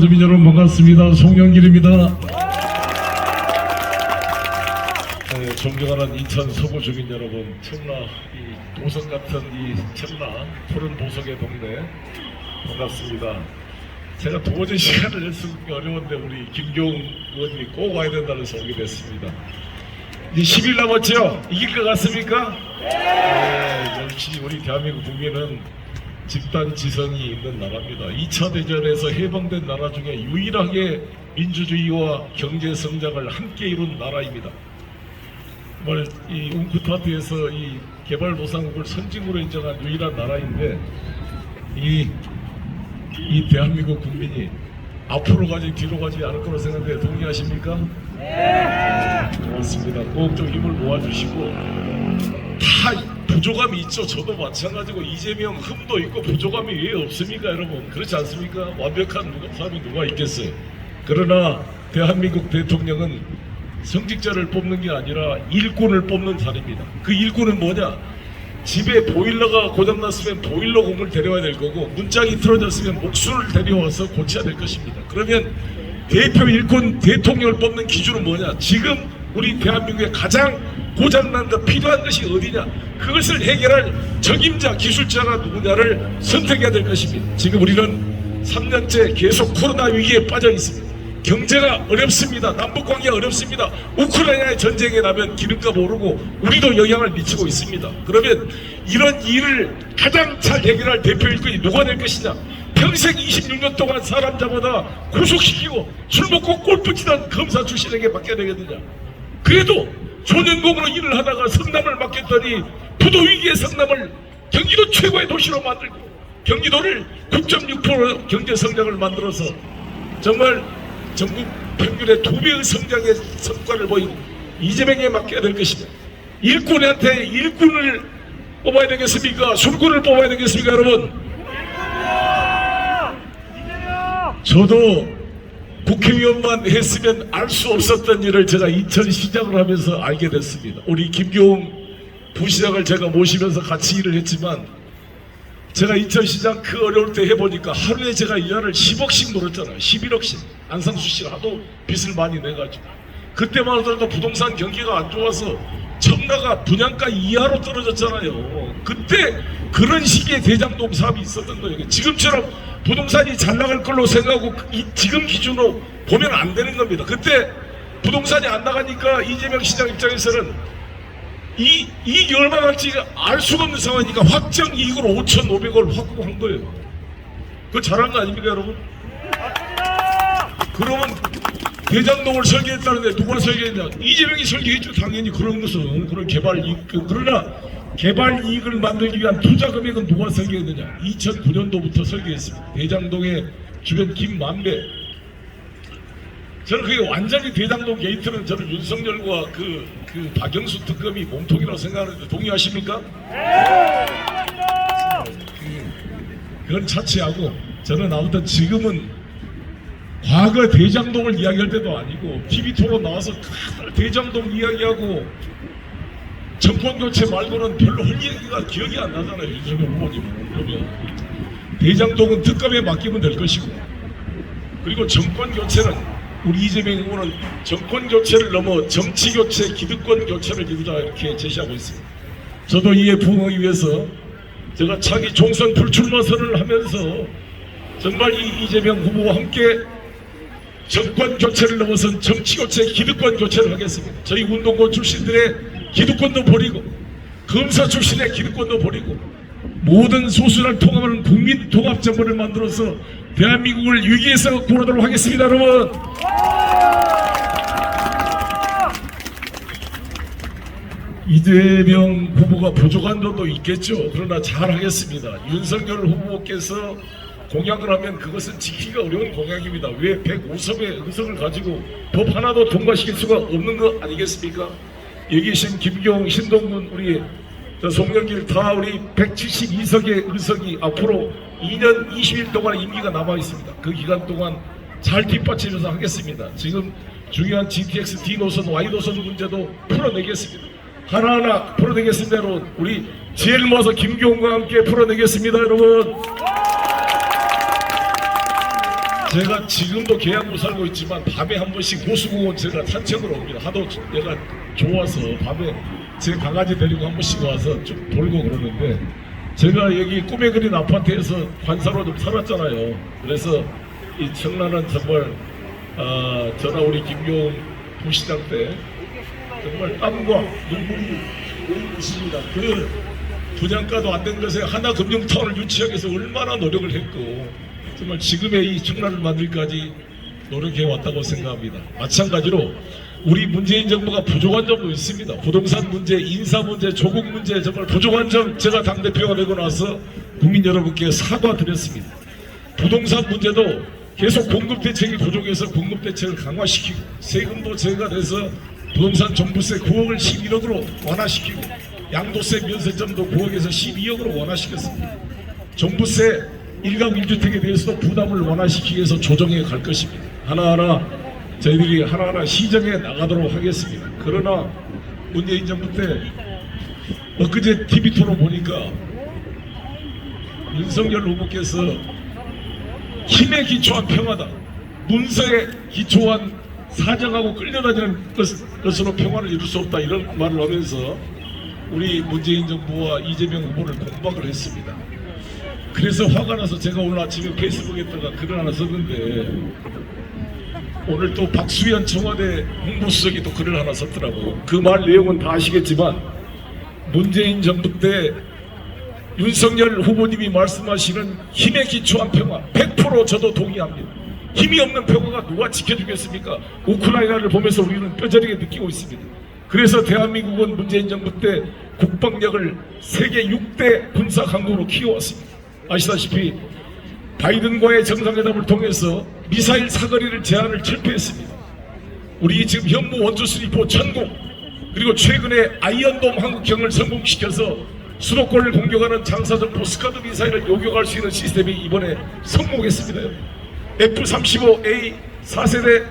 주민 여러분 반갑습니다. 송영길입니다. 네, 존경하는 인천 서구 주민 여러분, 청라 이 도성 같은 이 청라 푸른 보석의 동네 반갑습니다. 제가 도저히 시간을 내쓰기 어려운데 우리 김경훈 의원님이 꼭 와야 된다고 해서 오게 됐습니다. 이제 10일 남았죠? 이길 것 같습니까? 네, 역시 우리 대한민국 국민은 집단 지성이 있는 나라입니다. 2차 대전에서 해방된 나라 중에 유일하게 민주주의와 경제 성장을 함께 이룬 나라입니다. 정말 이 웅크타트에서 이 개발도상국을 선진국으로 인정한 유일한 나라인데 이 대한민국 국민이 앞으로 가지 뒤로 가지 않을 거로 생각해 동의하십니까? 네. 고맙습니다. 꼭 좀 힘을 모아주시고 다 부족함이 있죠. 저도 마찬가지고 이재명 흠도 있고 부족함이 왜 없습니까 여러분? 그렇지 않습니까? 완벽한 사람이 누가 있겠어요? 그러나 대한민국 대통령은 성직자를 뽑는 게 아니라 일꾼을 뽑는 사람입니다. 그 일꾼은 뭐냐? 집에 보일러가 고장났으면 보일러 공을 데려와야 될 거고 문짝이 틀어졌으면 목수를 데려와서 고쳐야 될 것입니다. 그러면 대표 일꾼 대통령을 뽑는 기준은 뭐냐? 지금 우리 대한민국에 가장 고장난 것 필요한 것이 어디냐? 그것을 해결할 적임자 기술자가 누구냐를 선택해야 될 것입니다. 지금 우리는 3년째 계속 코로나 위기에 빠져 있습니다. 경제가 어렵습니다. 남북관계가 어렵습니다. 우크라이나의 전쟁에 나면 기름값 오르고 우리도 영향을 미치고 있습니다. 그러면 이런 일을 가장 잘 해결할 대표 일꾼이 누가 될 것이냐? 평생 26년 동안 사람 잡아다 구속시키고 술 먹고 골프 치던 검사 출신에게 맡겨야 되겠느냐? 그래도 조년공으로 일을 하다가 성남을 맡겼더니 부도위기의 성남을 경기도 최고의 도시로 만들고 경기도를 9.6% 경제성장을 만들어서 정말 전국 평균의 2배의 성장의 성과를 보인 이재명에 맡겨야 될 것이냐? 일꾼한테 일꾼을 뽑아야 되겠습니까? 술꾼을 뽑아야 되겠습니까 여러분? 저도 국회의원만 했으면 알 수 없었던 일을 제가 인천시장을 하면서 알게 됐습니다. 우리 김경훈 부시장을 제가 모시면서 같이 일을 했지만 제가 인천시장 그 어려울 때 해보니까 하루에 제가 이하를 10억씩 물었잖아요. 11억씩. 안상수 씨가 하도 빚을 많이 내가지고. 그때만 하더라도 부동산 경기가 안 좋아서 청라가 분양가 이하로 떨어졌잖아요. 그때 그런 식의 대장동 사업이 있었던 거예요. 지금처럼 부동산이 잘 나갈 걸로 생각하고 지금 기준으로 보면 안 되는 겁니다. 그때 부동산이 안 나가니까 이재명 시장 입장에서는 이익이 얼마나 갈지 알 수가 없는 상황이니까 확정 이익으로 5,500원 확보한 거예요. 그거 잘한 거 아닙니까 여러분? 그러면 대장동을 설계했다는데 누가 설계했냐? 이재명이 설계했죠. 당연히 그런 것은 그런 개발 이익. 그러나 개발 이익을 만들기 위한 투자 금액은 누가 설계했느냐? 2009년도부터 설계했습니다. 대장동의 주변 김만배. 저는 그게 완전히 대장동 게이트는 저는 윤석열과 그 박영수 특검이 몸통이라고 생각하는데 동의하십니까? 네! 그건 차치하고 저는 아무튼 지금은 과거 대장동을 이야기할 때도 아니고 TV토론 나와서 대장동 이야기하고 정권교체 말고는 별로 할 얘기가 기억이 안 나잖아요. 윤석열 후보님은. 그러면 대장동은 특검에 맡기면 될 것이고 그리고 정권교체는 우리 이재명 후보는 정권교체를 넘어 정치교체, 기득권교체를 이루자 이렇게 제시하고 있습니다. 저도 이에 부응하기 위해서 제가 차기 총선 불출마 선언을 하면서 정말 이재명 후보와 함께 정권교체를 넘어선 정치교체, 기득권교체를 하겠습니다. 저희 운동권 출신들의 기득권도 버리고 검사 출신의 기득권도 버리고 모든 소수를 통합하는 국민 통합정부를 만들어서 대한민국을 위기에서 구하도록 하겠습니다. 여러분 이재명 후보가 부족한 점도 있겠죠. 그러나 잘하겠습니다. 윤석열 후보께서 공약을 하면 그것은 지키기가 어려운 공약입니다. 왜 105석의 의석을 가지고 법 하나도 통과시킬 수가 없는 거 아니겠습니까? 여기 계신 김경훈, 신동근, 우리 송영길 다 우리 172석의 의석이 앞으로 2년 20일 동안 임기가 남아 있습니다. 그 기간 동안 잘 뒷받침해서 하겠습니다. 지금 중요한 GTX D 노선, Y 노선 문제도 풀어내겠습니다. 하나하나 풀어내겠습니다, 여러분. 우리 지혜를 모아서 김경훈과 함께 풀어내겠습니다, 여러분. 제가 지금도 계양구 살고 있지만 밤에 한 번씩 호수공원 제가 산책으로 옵니다. 하도 내가 좋아서 밤에 제 강아지 데리고 한 번씩 와서 좀 돌고 그러는데, 제가 여기 꿈에 그린 아파트에서 관사로 좀 살았잖아요. 그래서 이 청라는 정말 저나 우리 김용 부시장 때 정말 땀과 눈물이 있습니다. 그 분양가도 안 된 것에 하나금융타운을 유치하기 위해서 얼마나 노력을 했고, 정말 지금의 이 청라를 만들기까지 노력해 왔다고 생각합니다. 마찬가지로 우리 문재인 정부가 부족한 점도 있습니다. 부동산 문제, 인사 문제, 조국 문제, 정말 부족한 점 제가 당대표가 되고 나서 국민 여러분께 사과드렸습니다. 부동산 문제도 계속 공급 대책이 부족해서 공급 대책을 강화시키고, 세금도 제가 내서 부동산 종부세 9억을 11억으로 완화시키고, 양도세 면세점도 9억에서 12억으로 완화시켰습니다. 종부세 1가구 1주택에 대해서도 부담을 완화시키기 위해서 조정해 갈 것입니다. 하나하나 저희들이 하나하나 시정해 나가도록 하겠습니다. 그러나 문재인 정부 때 엊그제 TV토론 보니까 윤석열 후보께서 힘에 기초한 평화다, 문서에 기초한 사정하고 끌려다니는 것으로 평화를 이룰 수 없다, 이런 말을 하면서 우리 문재인 정부와 이재명 후보를 공박을 했습니다. 그래서 화가 나서 제가 오늘 아침에 페이스북에다가 글을 하나 썼는데, 오늘 또 박수현 청와대 홍보수석이 또 글을 하나 썼더라고. 그 말 내용은 다 아시겠지만, 문재인 정부 때 윤석열 후보님이 말씀하시는 힘에 기초한 평화 100% 저도 동의합니다. 힘이 없는 평화가 누가 지켜주겠습니까? 우크라이나를 보면서 우리는 뼈저리게 느끼고 있습니다. 그래서 대한민국은 문재인 정부 때 국방력을 세계 6대 군사 강국으로 키워왔습니다. 아시다시피 바이든과의 정상회담을 통해서 미사일 사거리를 제한을 철폐했습니다. 우리 지금 현무 원투3포 천공, 그리고 최근에 아이언돔 한국형을 성공시켜서 수도권을 공격하는 장사정포 스카드 미사일을 요격할 수 있는 시스템이 이번에 성공했습니다. F-35A 4세대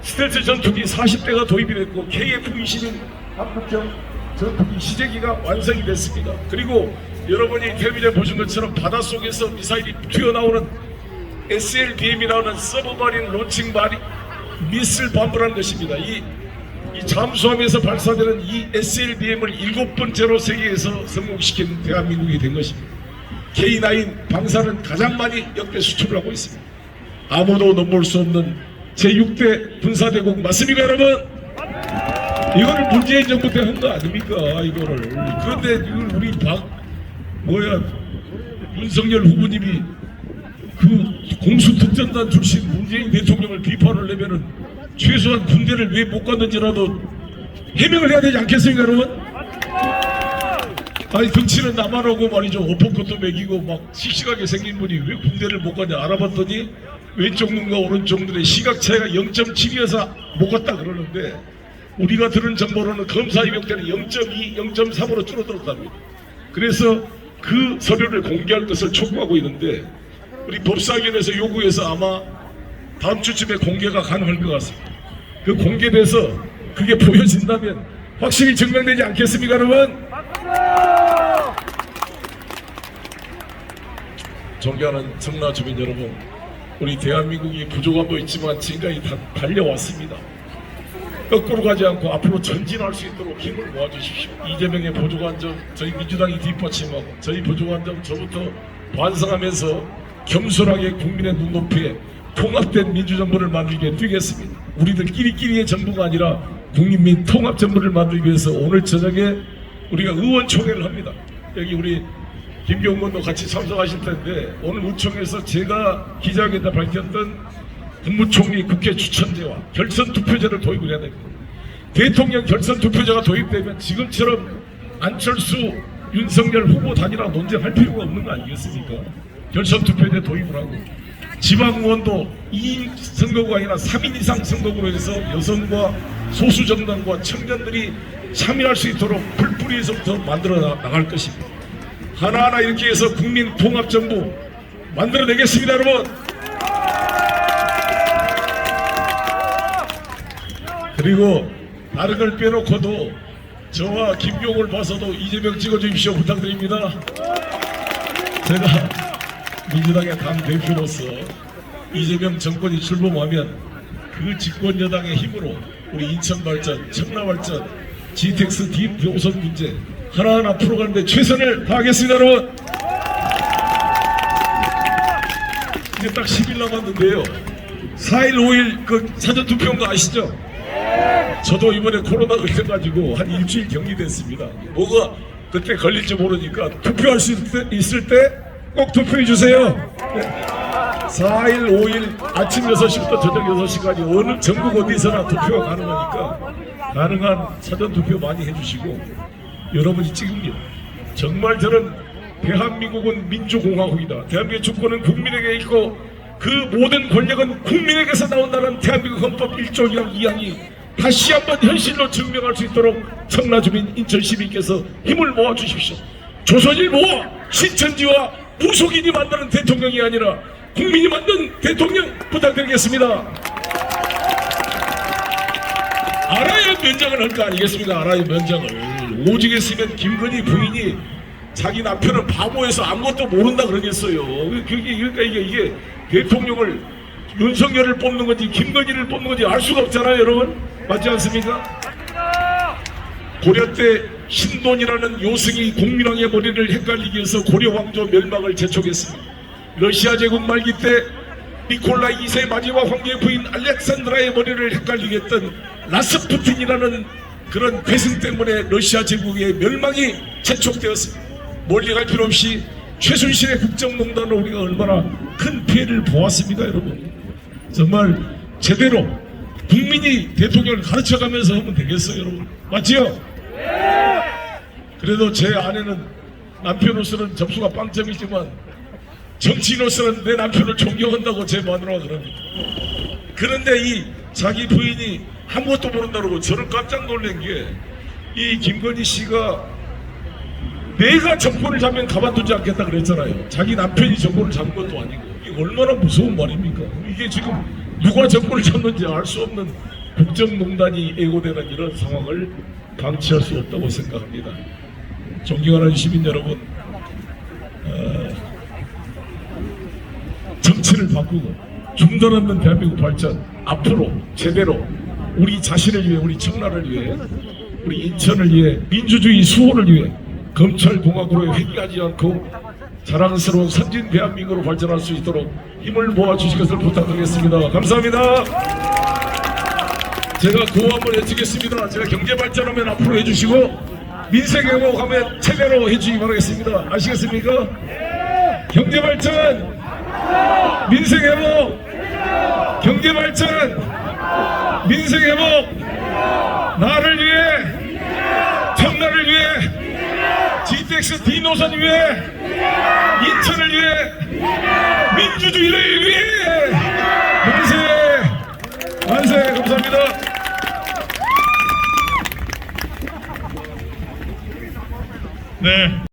스텔스 전투기 40대가 도입이 됐고, KF-21 한국형 전투기 시제기가 완성이 됐습니다. 그리고 여러분이 텔레비전 보신 것처럼 바닷속에서 미사일이 튀어나오는 SLBM이라는 서브마린 론칭 미슬 밤부라는 것입니다. 이 잠수함에서 발사되는 이 SLBM을 7번째로 세계에서 성공시킨 대한민국이 된 것입니다. K9 방사는 가장 많이 역대 수출을 하고 있습니다. 아무도 넘볼 수 없는 제6대 군사대국 맞습니까, 여러분? 이거를 문재인 정부 때 한 거 아닙니까, 이거를. 그런데 이걸 우리 윤석열 후보님이 그 공수특전단 출신 문재인 대통령을 비판을 내면은 최소한 군대를 왜 못 갔는지라도 해명을 해야 되지 않겠습니까, 여러분? 아니, 덩치는 나만 하고 말이죠. 오퍼컷도 먹이고 막 씩씩하게 생긴 분이 왜 군대를 못 가냐 알아봤더니 왼쪽 눈과 오른쪽 눈의 시각 차이가 0.7이어서 못 갔다 그러는데, 우리가 들은 정보로는 검사 입역대는 0.2, 0.3으로 줄어들었답니다. 그래서 그 서류를 공개할 것을 촉구하고 있는데, 우리 법사위원회에서 요구해서 아마 다음 주쯤에 공개가 가능할 것 같습니다. 그 공개돼서 그게 보여진다면 확실히 증명되지 않겠습니까, 여러분? 존경하는 청라 주민 여러분, 우리 대한민국이 부족함도 있지만 지금까지 다 달려왔습니다. 거꾸로 가지 않고 앞으로 전진할 수 있도록 힘을 모아주십시오. 이재명의 부족한 점 저희 민주당이 뒷받침하고, 저희 부족한 점 저부터 반성하면서 겸손하게 국민의 눈높이에 통합된 민주정부를 만들기 위해 뛰겠습니다. 우리들 끼리끼리의 정부가 아니라 국민민 통합정부를 만들기 위해서 오늘 저녁에 우리가 의원총회를 합니다. 여기 우리 김경건도 같이 참석하실 텐데, 오늘 우총에서 제가 기자회견에 밝혔던 국무총리 국회 추천제와 결선 투표제를 도입을 해야 됩니다. 대통령 결선 투표제가 도입되면 지금처럼 안철수, 윤석열 후보 단일화 논쟁할 필요가 없는 거 아니겠습니까? 결선 투표제 도입을 하고, 지방의원도 2인 선거구가 아니라 3인 이상 선거구로 해서 여성과 소수정당과 청년들이 참여할 수 있도록 풀뿌리에서부터 만들어 나갈 것입니다. 하나하나 이렇게 해서 국민 통합정부 만들어내겠습니다, 여러분. 그리고 다른 걸 빼놓고도 저와 김용을 봐서도 이재명 찍어주십시오 부탁드립니다. 제가 민주당의 당대표로서 이재명 정권이 출범하면 그 집권 여당의 힘으로 우리 인천 발전, 청라 발전, GTX 딥노선 문제 하나하나 풀어가는데 최선을 다하겠습니다, 여러분. 이제 딱 10일 남았는데요. 4일, 5일 그 사전투표인 거 아시죠? 저도 이번에 코로나 걸려가지고 한 일주일 격리됐습니다. 뭐가 그때 걸릴지 모르니까 투표할 수 있을 때 꼭 투표해 주세요. 4일, 5일 아침 6시부터 저녁 6시까지 어느 전국 어디서나 투표가 가능하니까 가능한 사전투표 많이 해주시고 여러분이 찍습니다. 정말 저는 대한민국은 민주공화국이다. 대한민국 주권은 국민에게 있고 그 모든 권력은 국민에게서 나온다는 대한민국 헌법 1조 2항이 다시 한번 현실로 증명할 수 있도록 청라주민 인천시민께서 힘을 모아주십시오. 조선일보와 신천지와 무속인이 만드는 대통령이 아니라 국민이 만든 대통령 부탁드리겠습니다. 알아야 면장을 할 거 아니겠습니까? 알아야 면장을. 오직 했으면 김건희 부인이 자기 남편은 바보여서 아무것도 모른다 그러겠어요. 그러니까 이게 대통령을 윤석열을 뽑는 건지 김건희를 뽑는 건지 알 수가 없잖아요, 여러분. 맞지 않습니까? 고려 때 신돈이라는 요승이 공민왕의 머리를 헷갈리기 위해서 고려 왕조 멸망을 재촉했습니다. 러시아 제국 말기 때 니콜라이 2세 마지막 황제의 부인 알렉산드라의 머리를 헷갈리게 했던 라스푸틴이라는 그런 괴승 때문에 러시아 제국의 멸망이 재촉되었습니다. 멀리 갈 필요 없이 최순실의 국정농단으로 우리가 얼마나 큰 피해를 보았습니다, 여러분. 정말 제대로 국민이 대통령을 가르쳐가면서 하면 되겠어요, 여러분. 맞지요? 그래도 제 아내는 남편으로서는 접수가 빵점이지만 정치인으로서는 내 남편을 존경한다고 제 마누라가 그럽니다. 그런데 이 자기 부인이 아무것도 모른다고 그러고 저는 깜짝 놀란 게 이 김건희 씨가 내가 정권을 잡으면 가만두지 않겠다 그랬잖아요. 자기 남편이 정권을 잡은 것도 아니고. 이게 얼마나 무서운 말입니까? 이게 지금 누가 정권을 잡는지 알 수 없는 국정농단이 애고되는 이런 상황을 방치할 수 없다고 생각합니다. 존경하는 시민 여러분, 정치를 바꾸고 중단 없는 대한민국 발전, 앞으로 제대로 우리 자신을 위해, 우리 청라를 위해, 우리 인천을 위해, 민주주의 수호를 위해 검찰공화국으로 회귀하지 않고 자랑스러운 선진 대한민국으로 발전할 수 있도록 힘을 모아주실 것을 부탁드리겠습니다. 감사합니다. 제가 구호 한번 해주겠습니다. 제가 경제발전하면 앞으로 해주시고 민생회복하면 최대로 해주시기 바라겠습니다. 아시겠습니까? 경제발전, 민생회복, 경제발전, 민생회복, 나를 위해, 청라를 위해, GTX D노선 위해, 인천을 위해, 민주주의를 위해 만세! 만세! 감사합니다. 네.